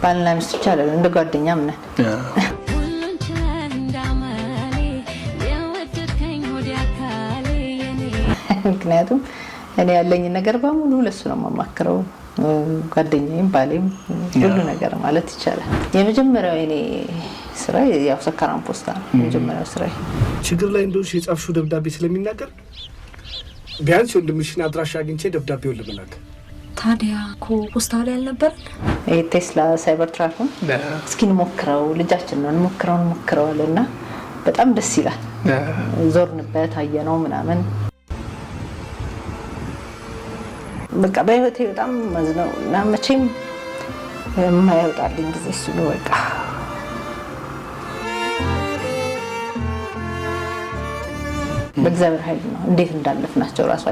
ባልና ሚስት ብቻ አይደለም እንደ ጓደኛም ነን። ምክንያቱም እኔ ያለኝ ነገር በሙሉ ለሱ ነው የማማክረው። ጓደኛዬም ባሌም ሁሉ ነገር ማለት ይቻላል። የመጀመሪያው እኔ ስራ ያው ሰካራም ፖስታ ነው የመጀመሪያው ስራ። ችግር ላይ እንደሆንሽ የጻፍሽው ደብዳቤ ስለሚናገር ቢያንስ ወንድምሽን አድራሻ አግኝቼ ደብዳቤውን ልመላክ። ታዲያ እኮ ፖስታው ላይ አልነበር? ቴስላ ሳይበር ትራኩን እስኪ እንሞክረው ልጃችን ነው እንሞክረዋልና በጣም ደስ ይላል። ዞርንበት አየነው ምናምን በቃ በህይወቴ በጣም ማዝነው እና መቼም የማይወጣልኝ ጊዜ እሱ ነው። በቃ በእግዚአብሔር ኃይል ነው እንዴት እንዳለፍናቸው ራሱ